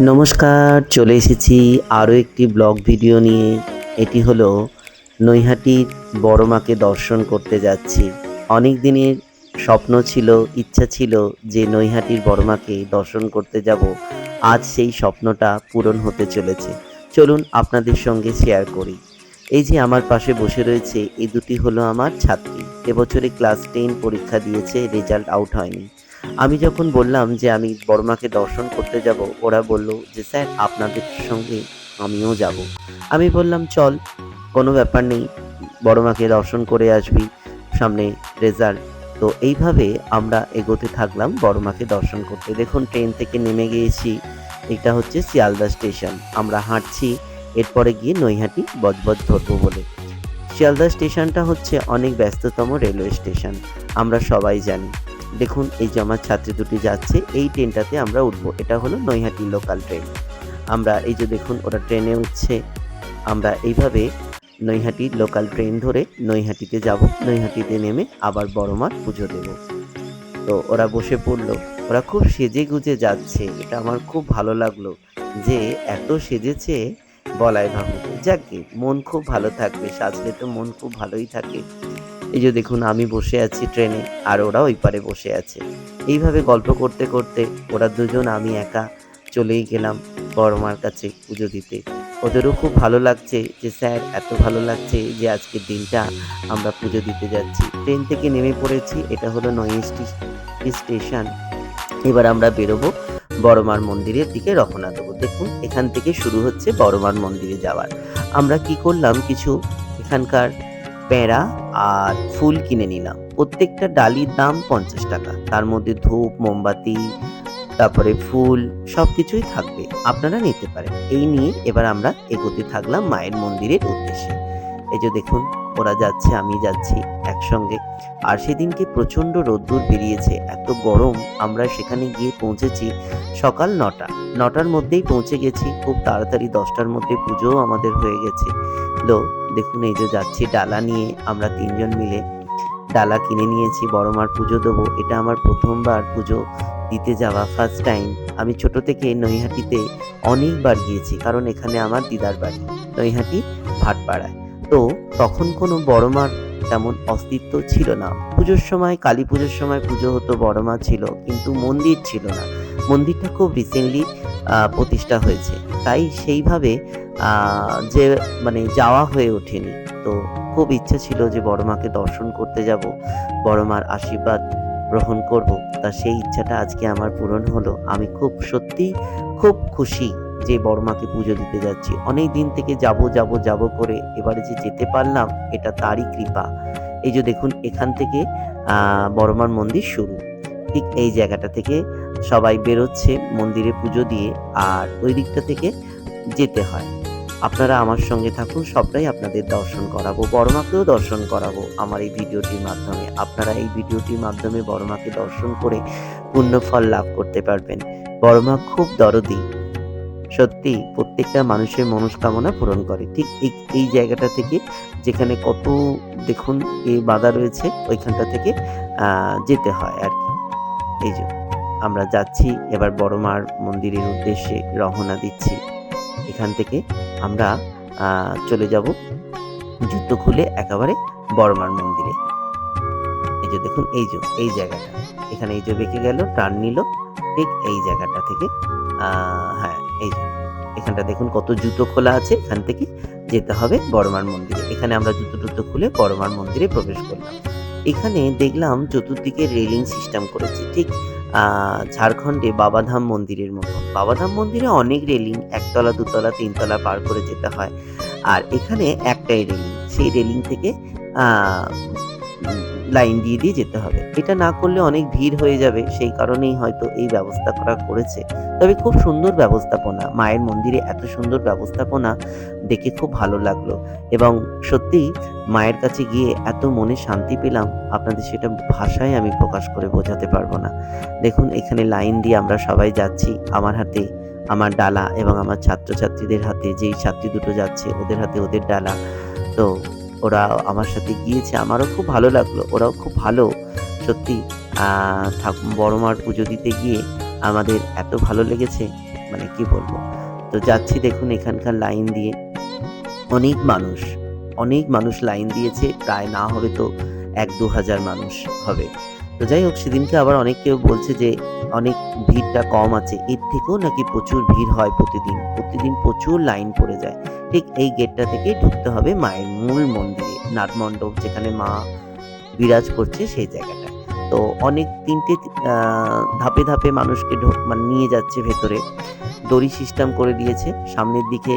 নমস্কার, চলে এসেছি আরও একটি ব্লগ ভিডিও নিয়ে। এটি হলো নৈহাটির বড় মাকে দর্শন করতে যাচ্ছি। অনেক দিনের স্বপ্ন ছিল, ইচ্ছা ছিল যে নৈহাটির বড় মাকে দর্শন করতে যাব। আজ সেই স্বপ্নটা পূরণ হতে চলেছে। চলুন আপনাদের সঙ্গে শেয়ার করি। এই যে আমার পাশে বসে রয়েছে, এই দুটি হলো আমার ছাত্রী। এবছরে ক্লাস 10 পরীক্ষা দিয়েছে, রেজাল্ট আউট হয়নি। আমি যখন বললাম যে আমি বড় মাকে দর্শন করতে যাব, ওরা বলল যে স্যার আপনাদের সঙ্গে আমিও যাব। আমি বললাম চল, কোনো ব্যাপার নেই, বড় মাকে দর্শন করে আসবি, সামনে রেজাল্ট। তো এইভাবে আমরা এগোতে থাকলাম বড় মাকে দর্শন করতে। দেখুন ট্রেন থেকে নেমে গিয়েছি, এটা হচ্ছে শিয়ালদা স্টেশন। আমরা হাঁটছি, এরপরে গিয়ে নৈহাটি বজবজ ধরবো বলে। শিয়ালদা স্টেশনটা হচ্ছে অনেক ব্যস্ততম রেলওয়ে স্টেশন, আমরা সবাই জানি। দেখুন এই যে আমার ছাত্রী দুটি যাচ্ছে, এই ট্রেনটাতে আমরা উঠবো। এটা হলো নৈহাটি লোকাল ট্রেন। আমরা এই যে দেখুন ওরা ট্রেনে উঠছে, আমরা এইভাবে নৈহাটি লোকাল ট্রেন ধরে নৈহাটিতে যাব। নৈহাটিতে নেমে আবার বড় মার পুজো দেব। তো ওরা বসে পড়লো, ওরা খুব সেজে গুজে যাচ্ছে। এটা আমার খুব ভালো লাগলো যে এত সেজেছে বলাই বাহুল্য। যাকগে, মন খুব ভালো থাকবে, সাজলে তো মন খুব ভালোই থাকে। এই যে দেখুন আমি বসে আছি ট্রেনে, আর ওরা ওই পারে বসে আছে। এইভাবে গল্প করতে করতে ওরা দুজন, আমি একা চলেই গেলাম বড় মার কাছে পুজো দিতে। ওদেরও খুব ভালো লাগছে যে স্যার এত ভালো লাগছে যে আজকের দিনটা আমরা পুজো দিতে যাচ্ছি। ট্রেন থেকে নেমে পড়েছি, এটা হলো নৈহাটি স্টেশন। এবার আমরা বেরোবো বড় মার মন্দিরের দিকে, রওনা দেবো। দেখুন এখান থেকে শুরু হচ্ছে বড় মার মন্দিরে যাওয়ার। আমরা কি করলাম, কিছু এখানকার প্যাঁড়া আর ফুল কিনে নিলাম। প্রত্যেকটা ডালির দাম 50 টাকা। তার মধ্যে ধূপ, মোমবাতি, তারপরে ফুল সবকিছুই থাকবে, আপনারা নিতে পারেন। এই নিয়ে এবার আমরা এগোতে থাকলাম মায়ের মন্দিরের উদ্দেশ্যে। এই যে দেখুন ওরা যাচ্ছে, আমি যাচ্ছি একসঙ্গে। আর সেদিনকে প্রচণ্ড রোদ্দুর বেরিয়েছে, এত গরম। আমরা সেখানে গিয়ে পৌঁছেছি সকাল 9টার মধ্যেই পৌঁছে গেছি। খুব তাড়াতাড়ি 10টার মধ্যে পুজোও আমাদের হয়ে গেছে। দেখুন এই যে যাচ্ছি ডালা নিয়ে, আমরা 3জন মিলে ডালা কিনে নিয়েছি। বড় মার পুজো দেবো, এটা আমার প্রথমবার পুজো দিতে যাওয়া, ফার্স্ট টাইম। আমি ছোট থেকে নৈহাটিতে অনেকবার গিয়েছি, কারণ এখানে আমার দিদার বাড়ি নৈহাটি ভাটপাড়ায়। তো তখন কোনো বড় মার তেমন অস্তিত্ব ছিল না। পুজোর সময়, কালী পুজোর সময় পুজো হতো, বড় মা ছিল, কিন্তু মন্দির ছিল না। মন্দিরটা খুব রিসেন্টলি প্রতিষ্ঠা হয়েছে, তাই সেইভাবে যে মানে যাওয়া হয়ে ওঠেনি। তো খুব ইচ্ছা ছিল যে বড় মাকে দর্শন করতে যাব, বড় মার আশীর্বাদ গ্রহণ করব। তা সেই ইচ্ছাটা আজকে আমার পূরণ হলো। আমি খুব সত্যিই খুব খুশি যে বড় মাকে পুজো দিতে যাচ্ছি। অনেক দিন থেকে যাব যাব যাব করে এবারে যে যেতে পারলাম, এটা তারই কৃপা। এই যে দেখুন এখান থেকে বড় মার মন্দির শুরু। ঠিক এই জায়গাটা থেকে সবাই বেরোচ্ছে মন্দিরে পুজো দিয়ে, আর ওই দিকটা থেকে যেতে হয়। আপনারা আমার সঙ্গে থাকুন, সবটাই আপনাদের দর্শন করাবো, বড় মাকেও দর্শন করাবো আমার এই ভিডিওটির মাধ্যমে। আপনারা এই ভিডিওটির মাধ্যমে বড় মাকে দর্শন করে পুণ্যফল লাভ করতে পারবেন। বড় মা খুব দরদি, সত্যি প্রত্যেকটা মানুষের মনস্কামনা পূরণ করে। ঠিক এই জায়গাটা থেকে, যেখানে কত দেখুন বাধা রয়েছে, ওইখানটা থেকে যেতে হয় আর কি। এই যে আমরা যাচ্ছি এবার বড় মার মন্দিরের উদ্দেশ্যে, রওনা দিচ্ছি। এখান থেকে আমরা চলে যাব জুতো খুলে একেবারে বড় মার মন্দিরে। এই যে দেখুন এই জায়গাটা, এখানে এই যে বেঁকে গেল, টার্ন নিল, ঠিক এই জায়গাটা থেকে হ্যাঁ এই যে এখানটা দেখুন কত জুতো খোলা আছে, এখান থেকে যেতে হবে বড় মার মন্দিরে। এখানে আমরা জুতো টুতো খুলে বড় মার মন্দিরে প্রবেশ করলাম। এখানে দেখলাম চতুর্দিকে রেলিং সিস্টেম করেছে, ঠিক ঝাড়খণ্ডে বাবাধাম মন্দিরের মতো। বাবাধাম মন্দিরে অনেক রেলিং, 1তলা 2তলা 3তলা পার করে যেতে হয়। আর এখানে একটাই রেলিং, সেই রেলিং থেকে লাইন দিয়ে দিয়ে যেতে হবে। এটা না করলে অনেক ভিড় হয়ে যাবে, সেই কারণেই হয়তো এই ব্যবস্থা করেছে। তবে খুব সুন্দর ব্যবস্থাপনা, মায়ের মন্দিরে এত সুন্দর ব্যবস্থাপনা দেখে খুব ভালো লাগলো। এবং সত্যিই মায়ের কাছে গিয়ে এত মনে শান্তি পেলাম, আপনাদের সেটা ভাষায় আমি প্রকাশ করে বোঝাতে পারবো না। দেখুন এখানে লাইন দিয়ে আমরা সবাই যাচ্ছি। আমার হাতে আমার ডালা, এবং আমার ছাত্রছাত্রীদের হাতে, যেই ছাত্রী দুটো যাচ্ছে ওদের হাতে ওদের ডালা। তো ওরা আমার সাথে গিয়েছে, আমারও খুব ভালো লাগলো, ওরাও খুব ভালো। সত্যি বড় মার পুজো দিতে গিয়ে আমাদের এত ভালো লেগেছে মানে কি বলবো। তো যাচ্ছি, দেখুন এখানকার লাইন দিয়ে অনেক মানুষ লাইন দিয়েছে, প্রায় না হবে তো ১-২ হাজার মানুষ হবে। তো যাই হোক, সেদিনকে আবার অনেক কেউ বলছে যে অনেক ভিড়টা কম আছে, এর থেকেও নাকি প্রচুর ভিড় হয় প্রতিদিন প্রচুর লাইন পড়ে যায়। ঠিক এই গেটটা থেকেই ঢুকতে হবে মায়ের মূল মন্দিরে, নাটমণ্ডপ যেখানে মা বিরাজ করছে সেই জায়গাটায়। তো অনেক ৩টে ধাপে মানুষকে মানে নিয়ে যাচ্ছে ভেতরে। দড়ি সিস্টেম করে দিয়েছে। সামনের দিকে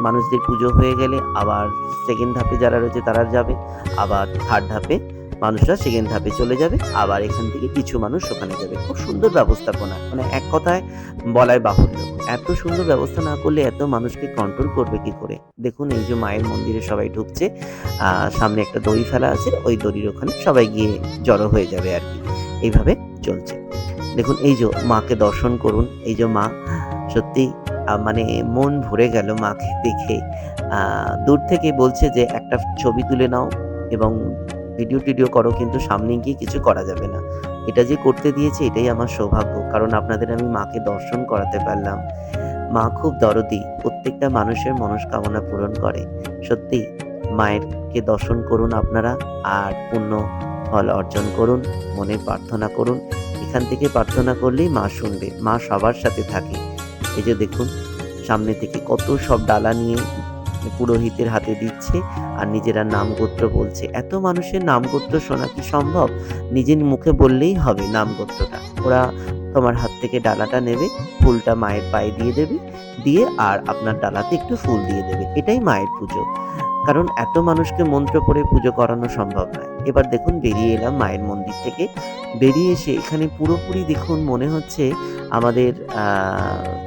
মানুষদের পুজো হয়ে গেলে আবার 2nd ধাপে যারা রয়েছে তারা যাবে। আবার 3rd ধাপে মানুষরা 2nd ধাপে চলে যাবে। আবার এখান থেকে কিছু মানুষ ওখানে যাবে। খুব সুন্দর ব্যবস্থাপনা। মানে এক কথায় বলাই বাহুল্য। এত সুন্দর ব্যবস্থা না করলে এত মানুষকে কন্ট্রোল করবে কি করে? দেখুন এই যে মায়ের মন্দিরে সবাই ঢুকছে। সামনে একটা দড়ি ফেলা আছে। ওই দড়ির ওখানে সবাই গিয়ে জড়ো হয়ে যাবে আরকি। এইভাবে চলছে। দেখুন এই যে মাকে দর্শন করুন। এই যে মা, সত্যি মানে মন ভরে গেল মাকে দেখে। দূর থেকে বলছে যে একটা ছবি তুলে নাও এবং ভিডিও করো, কিন্তু সামনে গিয়ে কিছু করা যাবে না। এটা যে করতে দিয়েছে এটাই আমার সৌভাগ্য। কারণ আপনাদের আমি মাকে দর্শন করাতে পারলাম। মা খুব দরদি, প্রত্যেকটা মানুষের মনস্কামনা পূরণ করে। সত্যি মায়েরকে দর্শন করুন আপনারা, আর পুণ্য ফল অর্জন করুন, মনের প্রার্থনা করুন। এখান থেকে প্রার্থনা করলেই মা শুনবে। মা সবার সাথে থাকে। এই যে দেখুন সামনে থেকে কত সব ডালা নিয়ে পুরোহিতের হাতে দিচ্ছে আর নিজেরা নাম গোত্র বলছে। এত মানুষের নাম গোত্র শোনা কি সম্ভব? নিজের মুখে বললেই হবে নাম গোত্রটা। ওরা তোমার হাত থেকে ডালাটা নেবে, ফুলটা মায়ের পায়ে দিয়ে দেবে, দিয়ে আর আপনার ডালাতে একটু ফুল দিয়ে দেবে। এটাই মায়ের পুজো। কারণ এত মানুষকে মন্ত্র পড়ে পুজো করানো সম্ভব নয়। এবার দেখুন বেরিয়ে এলাম মায়ের মন্দির থেকে। বেরিয়ে এসে এখানে পুরোপুরি দেখুন মনে হচ্ছে আমাদের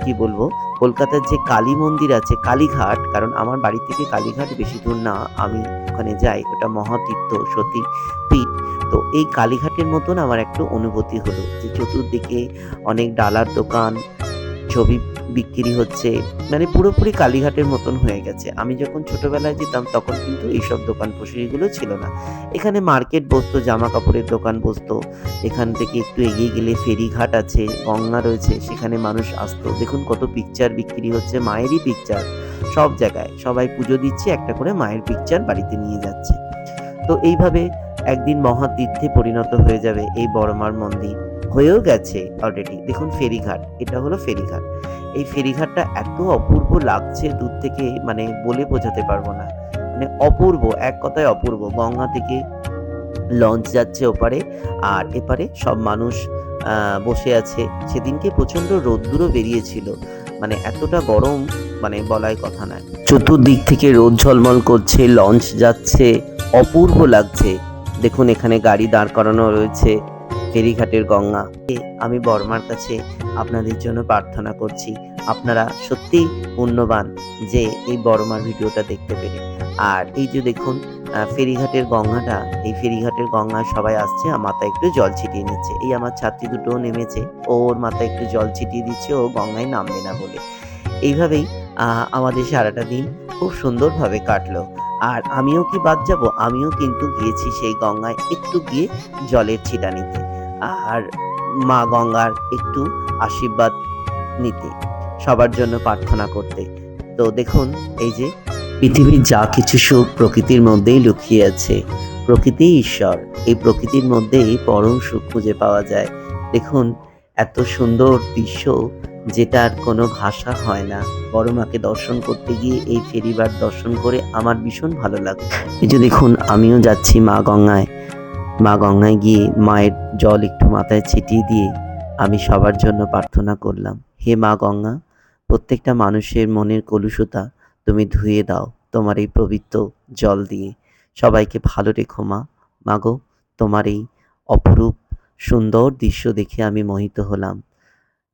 কি বলবো, কলকাতার যে কালী মন্দির আছে, কালীঘাট, কারণ আমার বাড়ি থেকে কালীঘাট বেশি দূর না, আমি ওখানে যাই, ওটা মহাতীর্থ সতী পীঠ। তো এই কালীঘাটের মতন আমার একটু অনুভূতি হলো যে চতুর্দিকে অনেক ডালার দোকান, ছবি বিক্রি হচ্ছে, মানে পুরোপুরি কালীঘাটের মতন হয়ে গেছে। আমি যখন ছোটবেলায় যেতাম তখন কিন্তু এইসব দোকান এগুলো ছিল না। এখানে মার্কেট বসতো, জামা কাপড়ের দোকান বসতো। এখান থেকে একটু এগিয়ে গেলে ফেরিঘাট আছে, গঙ্গা রয়েছে, সেখানে মানুষ আসতো। দেখুন কত পিকচার বিক্রি হচ্ছে, মায়েরই পিকচার। সব জায়গায় সবাই পুজো দিচ্ছে, একটা করে মায়ের পিকচার বাড়িতে নিয়ে যাচ্ছে। তো এইভাবে একদিন মহাতীর্থে পরিণত হয়ে যাবে এই বড়মার মন্দির। হয়েও গেছে অলরেডি। দেখুন ফেরিঘাট, এটা হলো ফেরিঘাট। এই ফেরিঘাটটা এত অপূর্ব লাগছে দূর থেকে, মানে বলে বোঝাতে পারবো না। মানে অপূর্ব, এক কথায় অপূর্ব। গঙ্গা থেকে লঞ্চ যাচ্ছে ওপারে, আর এপারে সব মানুষ বসে আছে। সেদিনকে প্রচণ্ড রোদ্দুরও বেরিয়েছিল, মানে এতটা গরম, মানে বলাই কথা নয়। চতুর্দিক থেকে রোদ ঝলমল করছে, লঞ্চ যাচ্ছে, অপূর্ব লাগছে। দেখুন এখানে গাড়ি দাঁড় করানো রয়েছে, ফেরিঘাটের গঙ্গা। আমি বড়মার কাছে আপনাদের জন্য প্রার্থনা করছি, আপনারা সত্যিই পুণ্যবান যে এই বড়মার ভিডিওটা দেখতে পেরে। আর এই যে দেখুন ফেরিঘাটের গঙ্গাটা, এই ফেরিঘাটের গঙ্গায় সবাই আসছে আর মাথায় একটু জল ছিটিয়ে নিচ্ছে। এই আমার ছাত্রী দুটোও নেমেছে, ওর মাথায় একটু জল ছিটিয়ে দিচ্ছে, ও গঙ্গায় নামবে না বলে। এইভাবেই আমাদের সারাটা দিন খুব সুন্দরভাবে কাটলো। আর আমিও কি বাদ যাবো? আমিও কিন্তু গিয়েছি সেই গঙ্গায় একটু গিয়ে জলের ছিটা নিতে, আর মা গঙ্গার একটু আশীর্বাদ নিতে, সবার জন্য প্রার্থনা করতে। তো দেখুন এই যে পৃথিবীর যা কিছু সুখ প্রকৃতির মধ্যেই লুকিয়ে আছে। প্রকৃতিই ঈশ্বর। এই প্রকৃতির মধ্যেই পরম সুখ খুঁজে পাওয়া যায়। দেখুন এত সুন্দর দৃশ্য, যেটার কোনো ভাষা হয় না। বড় মাকে দর্শন করতে গিয়ে এই ফেরিঘাট দর্শন করে আমার ভীষণ ভালো লাগে। এই যে দেখুন আমিও যাচ্ছি মা গঙ্গায়। মা গঙ্গায় গিয়ে মায়ের জল একটু মাথায় ছিটিয়ে দিয়ে আমি সবার জন্য প্রার্থনা করলাম, হে মা গঙ্গা, প্রত্যেকটা মানুষের মনের কলুষতা তুমি ধুয়ে দাও তোমার এই পবিত্র জল দিয়ে। সবাইকে ভালো রেখো মা। মাগো, তোমার এই অপরূপ সুন্দর দৃশ্য দেখে আমি মোহিত হলাম।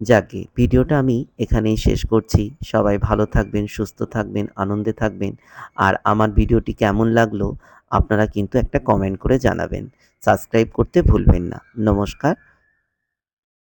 যাকে ভিডিওটা আমি এখানেই শেষ করছি। সবাই ভালো থাকবেন, সুস্থ থাকবেন, আনন্দে থাকবেন। আর আমার ভিডিওটি কেমন লাগলো আপনারা কিন্তু একটা কমেন্ট করে জানাবেন। সাবস্ক্রাইব করতে ভুলবেন না। নমস্কার।